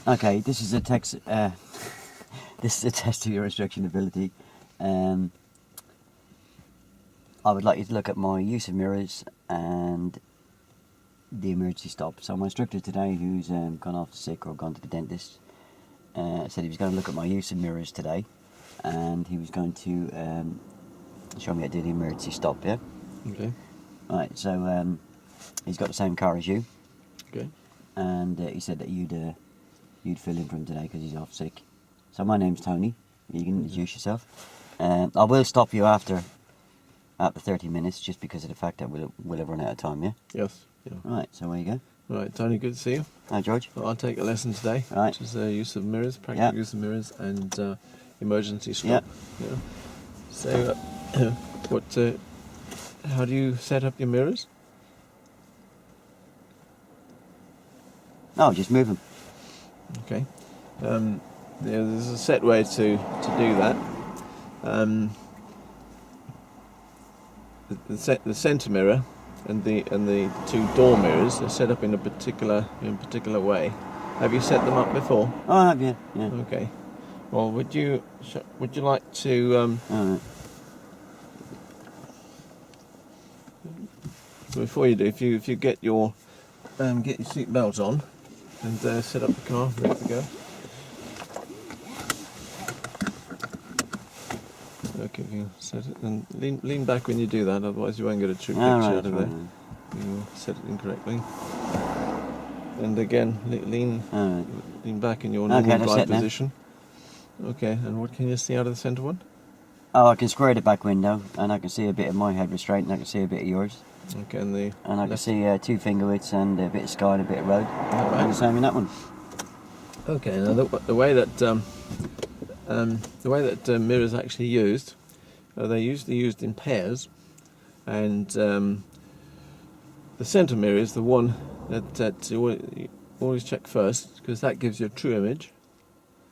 Okay, this is a text. This is a test of your instruction ability. I would like you to look at my use of mirrors and the emergency stop. So my instructor today, who's gone off sick or gone to the dentist, said he was going to look at my use of mirrors today, and he was going to show me how to do the emergency stop. Yeah. Okay. Right. So he's got the same car as you. Okay. And he said that you'd fill in for him today because he's off sick. So my name's Tony. You can introduce yourself. I will stop you after 30 minutes, just because of the fact that we'll have run out of time. Yeah. Yes. Yeah. Right. So where you go? Right, Tony. Good to see you. Hi, George. Well, I'll take a lesson today, Right. which is use of mirrors, practical use of mirrors, and emergency stop. Yeah. So, how do you set up your mirrors? Oh, just move them. Okay. There's a set way to do that. The centre mirror and the two door mirrors are set up in a particular way. Have you set them up before? Oh, I have, yeah. Yeah. Okay. Well, would you like to? All right. Before you do, if you get your seat belts on and set up the car, ready to go. Okay, you set it and lean back when you do that, otherwise you won't get a true picture out of it. You'll set it incorrectly. And again, lean back in your normal drive position. Okay, and what can you see out of the centre one? Oh, I can square the back window, and I can see a bit of my head restraint, and I can see a bit of yours. Okay, and I can see 2 finger widths and a bit of sky and a bit of road. Right. And the same in that one. Okay, now the way that mirrors actually used, they're usually used in pairs, and the centre mirror is the one that you always check first, because that gives you a true image.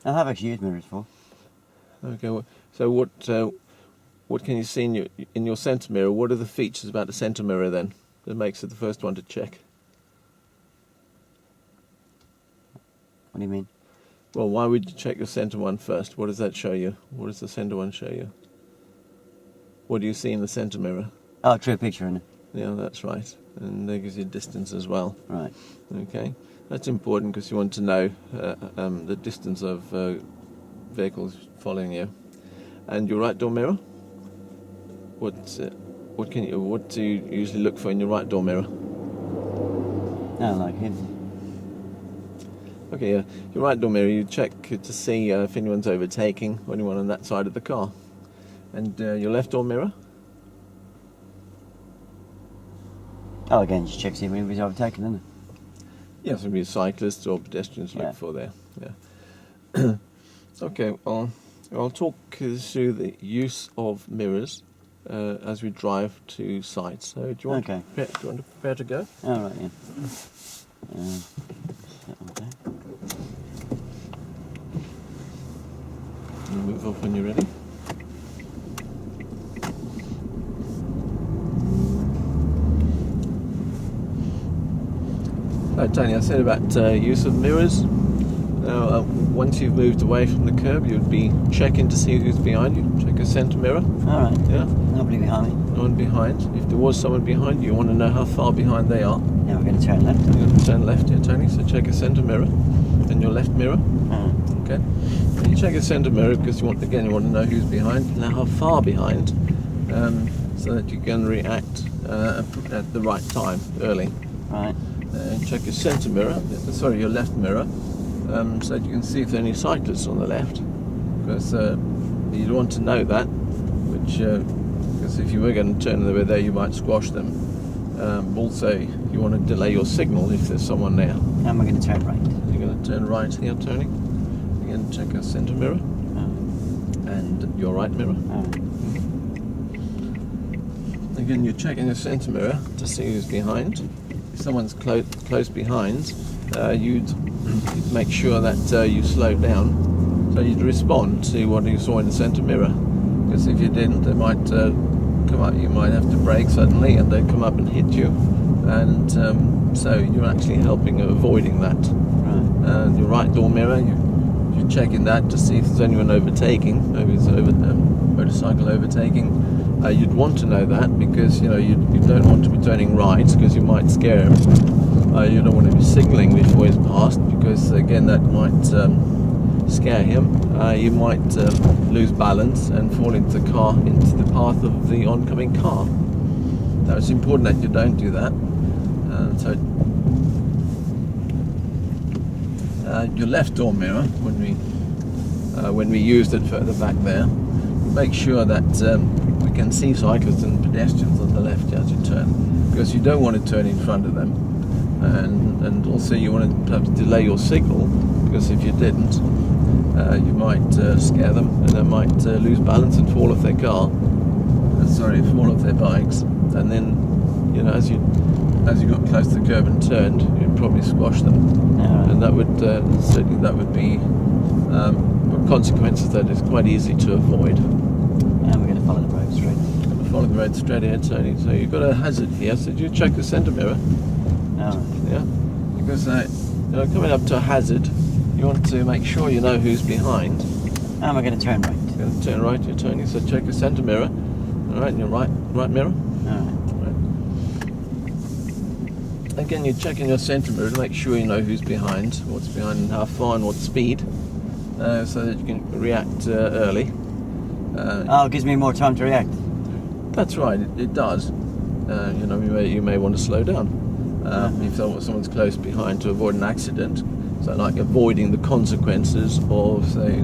I have actually used mirrors before. Okay, so what can you see in your centre mirror? What are the features about the centre mirror then that makes it the first one to check? What do you mean? Well, why would you check your centre one first? What does that show you? What does the centre one show you? What do you see in the centre mirror? Oh, true picture, isn't it? Yeah, that's right. And that gives you distance as well. Right. Okay. That's important because you want to know the distance of vehicles following you. And your right door mirror? What do you usually look for in your right door mirror? No, like him. Okay, yeah. Your right door mirror, you check to see if anyone's overtaking or anyone on that side of the car. And your left door mirror? Oh, again, just check to see if anybody's overtaken, isn't it? Yes, maybe cyclists or pedestrians look for there. Yeah. Okay, well, I'll talk through the use of mirrors as we drive to sites. So, do you want to prepare to go? All right, yeah. Okay. Move up when you're ready. Tony, I said about use of mirrors. Now, once you've moved away from the curb, you'd be checking to see who's behind you. Check a centre mirror. All right. Yeah. Nobody behind me. No one behind. If there was someone behind you, you want to know how far behind they are. Yeah, we're going to turn left. You're going to turn left, yeah, Tony. So check a centre mirror and your left mirror. Okay. And you check a centre mirror because you want to know who's behind. Now, how far behind, so that you can react at the right time, early. Right. Check your centre mirror, your left mirror, so that you can see if there are any cyclists on the left, because you'd want to know that, because if you were going to turn over there, you might squash them. Also, you want to delay your signal if there's someone there. And we're going to turn right. You're going to turn right here, Tony. Again, check your centre mirror and your right mirror. Again, you're checking your centre mirror to see who's behind. If someone's close behind, you'd make sure that you slow down, so you'd respond to what you saw in the centre mirror. Because if you didn't, they might come up. You might have to brake suddenly, and they'd come up and hit you. And so you're actually avoiding that. Right. Your right door mirror, you're checking that to see if there's anyone overtaking, maybe it's motorcycle overtaking. You'd want to know that because you don't want to be turning right because you might scare him. You don't want to be signalling before he's passed because again that might scare him. You might lose balance and fall into the path of the oncoming car. Now it's important that you don't do that. Your left door mirror, when we used it further back there, make sure that we can see cyclists and pedestrians on the left as you turn, because you don't want to turn in front of them, and also you want to perhaps delay your signal, because if you didn't, you might scare them and they might lose balance and fall off their fall off their bikes, and then as you got close to the curb and turned, you'd probably squash them. And that would be consequences that is quite easy to avoid. And we're going to follow the road straight. Going to follow the road straight ahead, Tony. So you've got a hazard here. So did you check the centre mirror? No. Yeah. Because coming up to a hazard, you want to make sure you know who's behind. And we're going to turn right. You're going to turn right. You're turning. So check the centre mirror. All right, and your right mirror. Again, you're checking your centre mirror to make sure you know who's behind, what's behind, and how far and what speed, so that you can react early. It gives me more time to react. That's right, it does. You may want to slow down if someone's close behind to avoid an accident. So, like avoiding the consequences of, say,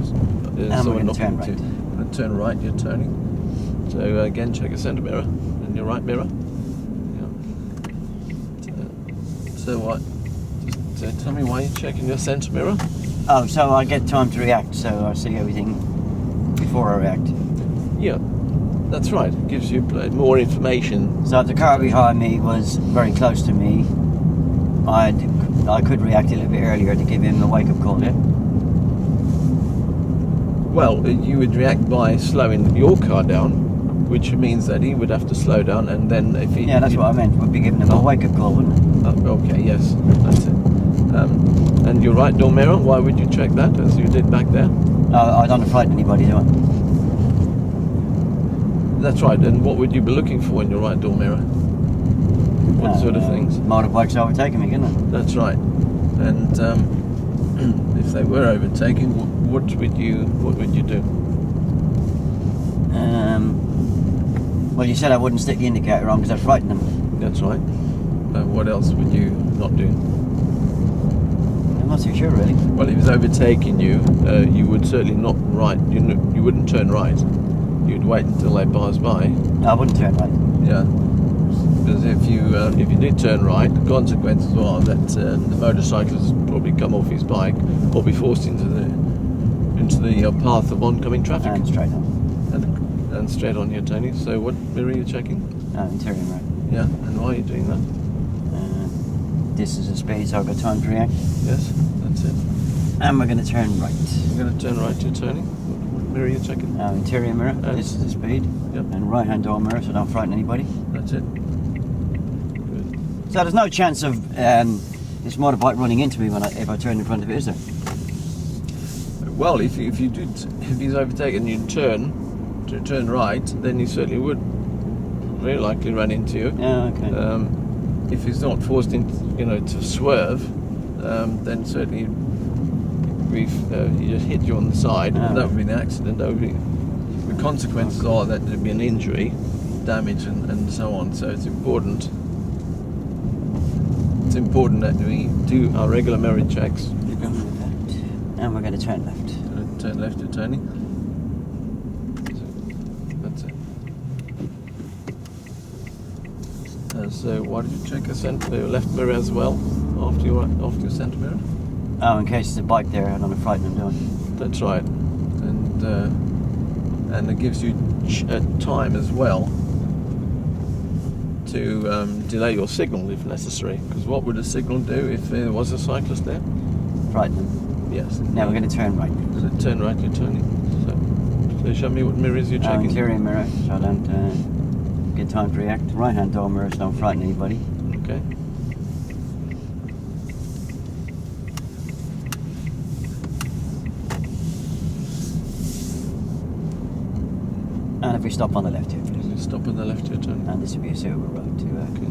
someone knocking into you. And turn right, you're turning. So again, check your centre mirror and your right mirror. So what? Just tell me why you're checking your centre mirror. Oh, so I get time to react, so I see everything before I react. Yeah, that's right. It gives you more information. So if the car behind me was very close to me, I could react a little bit earlier to give him a wake-up call, yeah? Well, you would react by slowing your car down, which means that he would have to slow down, and then if he... Yeah, that's what I meant. We'd be giving him a wake-up call, wouldn't it? Okay, yes, that's it. And your right door mirror, why would you check that, as you did back there? I don't frighten anybody, do I? That's right, and what would you be looking for in your right door mirror? What sort of things? Motorbikes overtaking me, couldn't it? That's right. And if they were overtaking, what would you do? Well, you said I wouldn't stick the indicator on because I'd frighten them. That's right. What else would you not do? I'm not too sure, really. Well, if he's overtaking you, you would certainly not right. You wouldn't turn right. You'd wait until they pass by. No, I wouldn't turn right. Yeah. Because if you did turn right, the consequences are that the motorcyclist would probably come off his bike or be forced into the path of oncoming traffic. And straight on. And straight on here, Tony. So what mirror are you checking? Interior mirror. Yeah, and why are you doing that? This is the speed, so I've got time to react. Yes, that's it. And we're going to turn right. You're going to turn right, you're turning. What mirror are you checking? Interior mirror. This is the speed. Yep. And right-hand door mirror, so don't frighten anybody. That's it. Good. So there's no chance of this motorbike running into me if I turn in front of it, is there? Well, if he's overtaken, you turn right, then he certainly would very likely run into you. Yeah, okay. If he's not forced into, to swerve, then certainly he just hit you on the side. That would be an accident. That would be, the consequences are that there'd be an injury, damage, and so on. So it's important. It's important that we do our regular mirror checks. And we're going to turn left. Turn left, you're turning. That's it. So why did you check your left mirror as well after your centre mirror? Oh, in case there's a bike there, I don't want to frighten them, do I? That's right. And it gives you time as well to delay your signal if necessary. Because what would a signal do if there was a cyclist there? Frighten them. Yes. Now we're going to turn right. So turn right, you're turning. So show me what mirrors you're checking. Interior mirror, so I don't get time to react. Right-hand door mirror, so don't frighten anybody. Okay. we stop on the left here, please. You stop on the left here, turn. And this would be a suitable road to. Okay.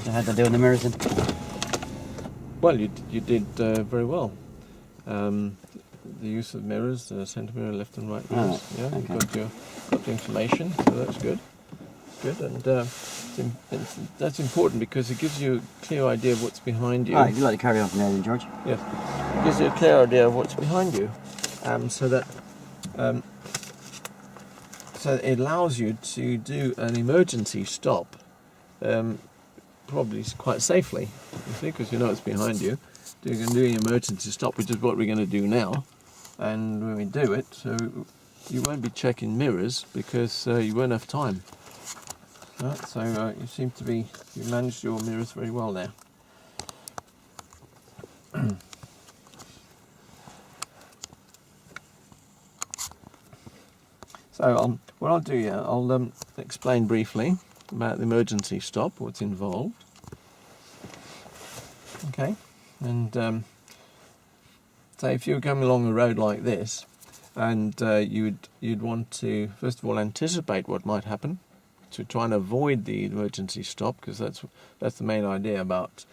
So how'd I do in the mirrors then? Well, you did very well. The use of mirrors, centre mirror, left and right mirrors. Oh, yeah, okay. you've got the information, so that's good. Good, and that's important because it gives you a clear idea of what's behind you. Alright, if you'd like to carry on from there then, George. Yes, it gives you a clear idea of what's behind you, so that it allows you to do an emergency stop, probably quite safely, you see, because you know it's behind you. You can do an emergency stop, which is what we're going to do now. And when we do it, so you won't be checking mirrors because you won't have time. So you seem to be, you managed your mirrors very well there. So what I'll do, I'll explain briefly about the emergency stop, what's involved. Okay, and so if you're coming along a road like this, and you'd want to first of all anticipate what might happen, to try and avoid the emergency stop, because that's the main idea about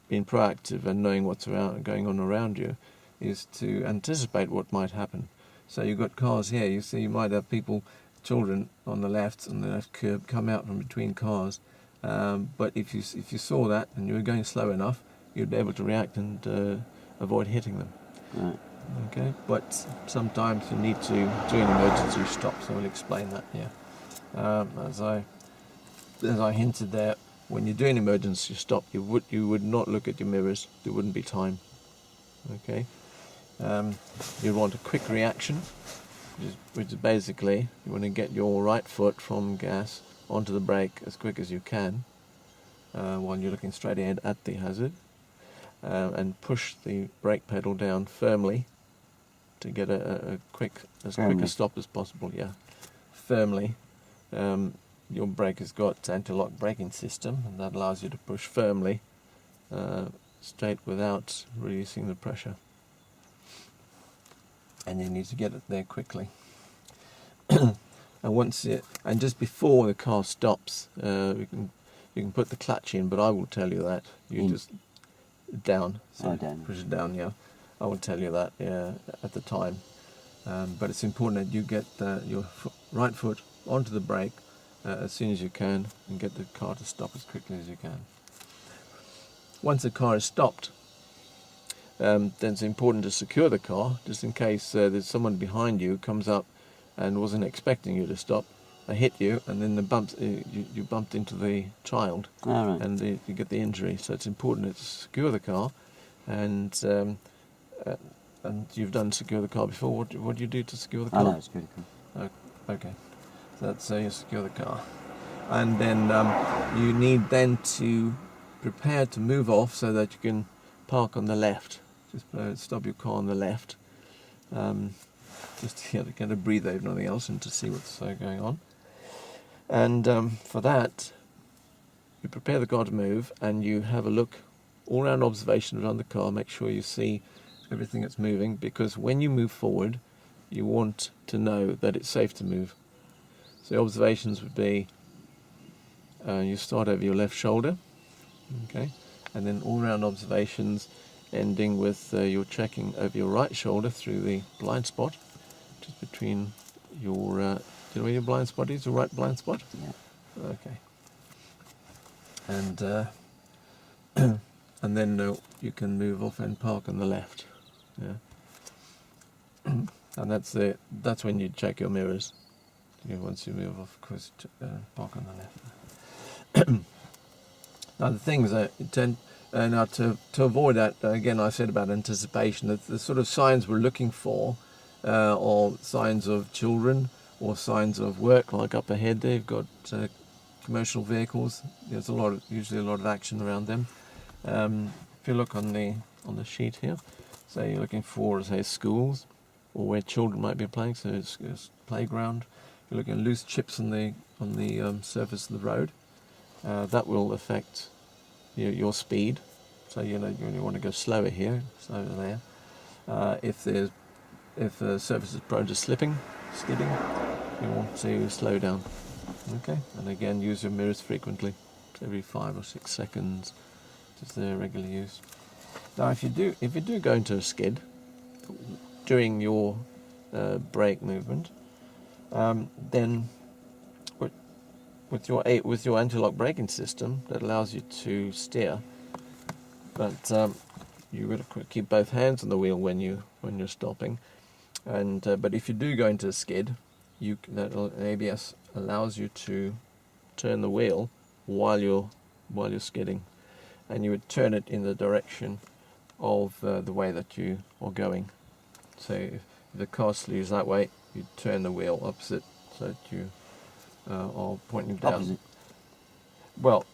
being proactive and knowing what's going on around you, is to anticipate what might happen. So you've got cars here. You see, you might have children on the left curb come out from between cars. But if you saw that and you were going slow enough, you'd be able to react and avoid hitting them. Right. Okay. But sometimes you need to do an emergency stop. So we'll explain that here. As I hinted there, when you're doing emergency stop, you would not look at your mirrors. There wouldn't be time. Okay. You want a quick reaction, which is basically you want to get your right foot from gas onto the brake as quick as you can while you're looking straight ahead at the hazard, and push the brake pedal down firmly to get a quick a stop as possible. Yeah, firmly. Your brake has got anti-lock braking system, and that allows you to push firmly straight without reducing the pressure. And you need to get it there quickly. And just before the car stops, you can put the clutch in, but I will tell you that just down. So down. Push it down. Yeah, I will tell you that at the time. But it's important that you get your right foot onto the brake as soon as you can and get the car to stop as quickly as you can. Once the car is stopped, then it's important to secure the car, just in case there's someone behind you who comes up and wasn't expecting you to stop. They hit you, and then you bumped into the child, Right. and you get the injury. So it's important to secure the car, and you've done secure the car before. What do you do to secure the car? I know, it's pretty cool. Okay, so that's you secure the car, and then you need then to prepare to move off so that you can park on the left. Just stop your car on the left, just to get a breather, if nothing else, and to see what's going on. And for that, you prepare the car to move, and you have a look, all-round observation around the car. Make sure you see everything that's moving, because when you move forward, you want to know that it's safe to move. So the observations would be, you start over your left shoulder, okay, and then all-round observations ending with your checking over your right shoulder through the blind spot, just between your, do you know where your blind spot is, your right blind spot? Yeah. Okay. And and then you can move off and park on the left. Yeah. And that's when you check your mirrors. Once you move off, of course, park on the left. Now the things that now to avoid that, again, I said about anticipation, the sort of signs we're looking for are signs of children or signs of work, like up ahead there you've got commercial vehicles. There's usually a lot of action around them. If you look on the sheet here, say you're looking for, say, schools or where children might be playing, so it's playground. You're looking at loose chips on the surface of the road. That will affect your speed. So you really want to go slower here, slower there. If the surface is prone to slipping, skidding, you want to slow down. Okay, and again, use your mirrors frequently, every 5 or 6 seconds, just their regular use. Now, if you do go into a skid during your brake movement, then with your anti-lock braking system that allows you to steer, but you got to keep both hands on the wheel when you're stopping. And but if you do go into a skid, ABS allows you to turn the wheel while you're skidding, and you would turn it in the direction of the way that you are going. So if the car slews that way, you turn the wheel opposite so that you are pointing down. Opposite. Well,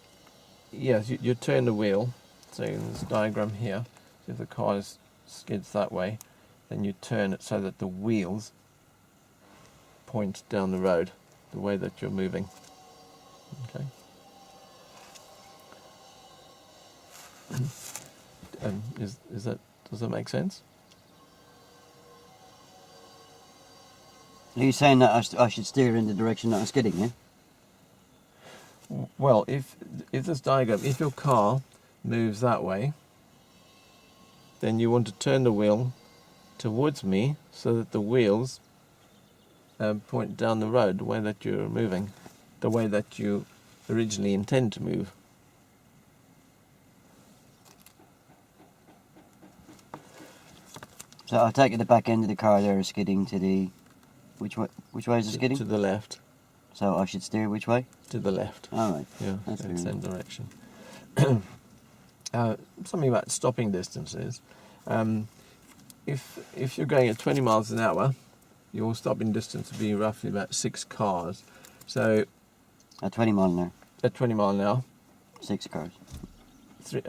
yes, you turn the wheel. So in this diagram here, if the car skids that way, then you turn it so that the wheels point down the road, the way that you're moving. Okay. Does that make sense? Are you saying that I should steer in the direction that I'm skidding, yeah? Well, if this diagram, if your car moves that way, then you want to turn the wheel towards me so that the wheels point down the road, the way that you're moving, the way that you originally intend to move. So I take it the back end of the car there is skidding to the... Which way is it skidding? To the left. So I should steer which way? To the left. Alright. Yeah, That's fair same enough. direction. Something about stopping distances. If you're going at 20 miles an hour, your stopping distance would be roughly about 6 cars. So At 20 mile an hour. at 20 mile an hour, 6 cars. three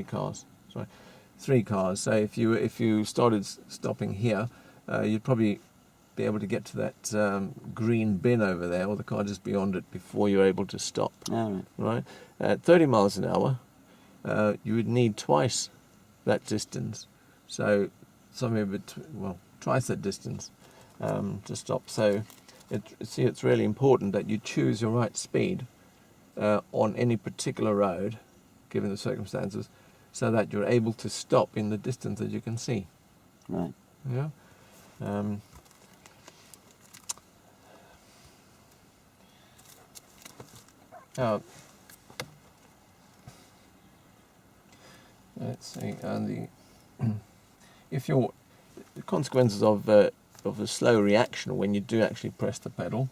cars. Sorry, 3 cars. So if you started stopping here, you'd probably be able to get to that green bin over there, or the car just beyond it, before you're able to stop. Alright. Right? At 30 miles an hour, you would need twice that distance. So twice that distance to stop. So it's really important that you choose your right speed on any particular road, given the circumstances, so that you're able to stop in the distance that you can see. Right. Yeah. Now, let's see, and the consequences of a slow reaction when you do actually press the pedal.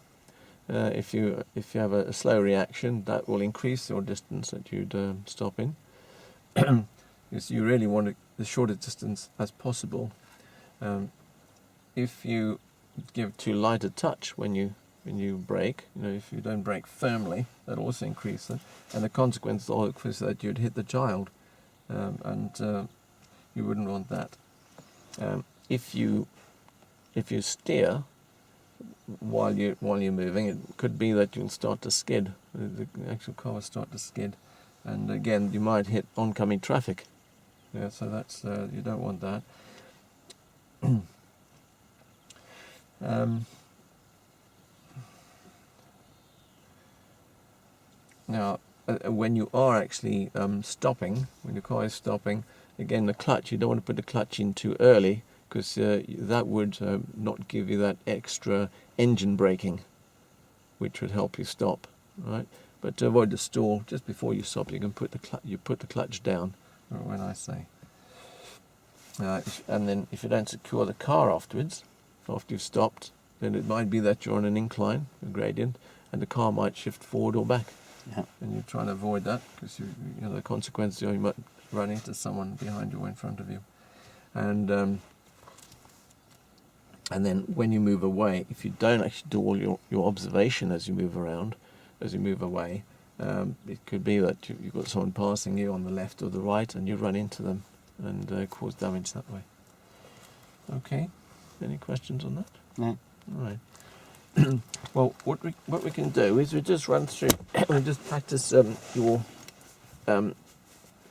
If you have a slow reaction, that will increase your distance that you'd stop in. Because you really want the shortest distance as possible. If you give too light a touch when you brake, if you don't brake firmly, that also increases it, and the consequence is that you'd hit the child, and you wouldn't want that. If you steer while you're moving, it could be that you'll start to skid. The actual car will start to skid, and again you might hit oncoming traffic. Yeah, so that's you don't want that. Now, when you are actually stopping, when your car is stopping, again the clutch, you don't want to put the clutch in too early, because that would not give you that extra engine braking, which would help you stop, right? But to avoid the stall, just before you stop, you can put the clutch down, when I say. And then if you don't secure the car afterwards, after you've stopped, then it might be that you're on an incline, a gradient, and the car might shift forward or back. Yeah. And you're trying to avoid that, because the consequences are you might run into someone behind you or in front of you. And then when you move away, if you don't actually do all your observation as you move around, as you move away, it could be that you've got someone passing you on the left or the right, and you run into them and cause damage that way. Okay, any questions on that? No. All right. Well, what we can do is we just run through, we just practice your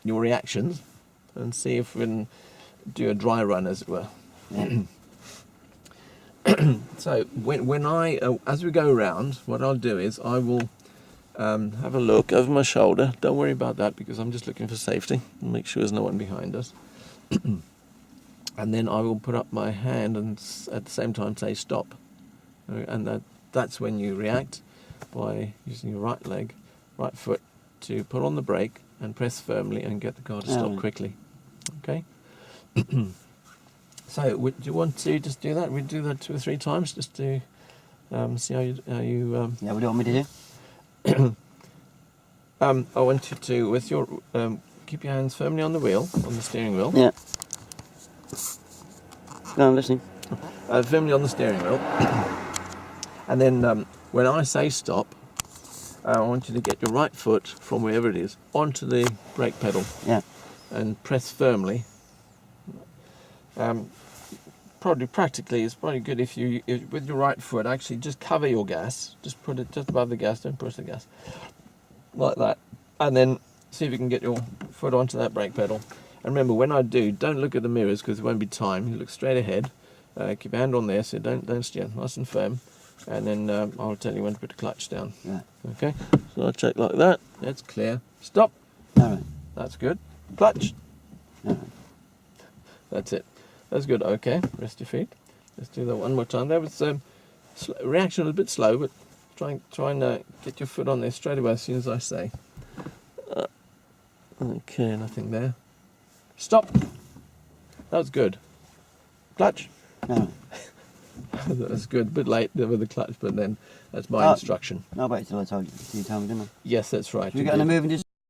your reactions and see if we can do a dry run, as it were. Yeah. So when I, as we go around, what I'll do is I will have a look over my shoulder. Don't worry about that because I'm just looking for safety and make sure there's no one behind us. And then I will put up my hand and at the same time say stop. And that's when you react by using your right leg, right foot to put on the brake and press firmly and get the car to stop quickly. Okay? So, do you want to just do that? We do that 2 or 3 times just to see how you Yeah, what do you want me to do? I want you to, with your, keep your hands firmly on the wheel, on the steering wheel. Yeah. No, I'm listening. Firmly on the steering wheel. And then when I say stop, I want you to get your right foot from wherever it is onto the brake pedal. Yeah. And press firmly. Probably practically, it's probably good if you, with your right foot, actually just cover your gas. Just put it just above the gas, don't push the gas. Like that. And then see if you can get your foot onto that brake pedal. And remember, when I do, don't look at the mirrors because there won't be time. You look straight ahead. Keep your hand on there, so don't steer, nice and firm. And then I'll tell you when to put the clutch down. Yeah. Okay? So I'll check like that. That's clear. Stop. All right. That's good. Clutch. All right. That's it. That's good. Okay, rest your feet. Let's do that one more time. That was reaction a little bit slow, but try and get your foot on there straight away as soon as I say. Okay, nothing there. Stop. That was good. Clutch. All right. That's good. A bit late there with the clutch, but then that's my instruction. I'll wait till I told you. You told me, didn't I? Yes, that's right. Should we You get on did. the move and just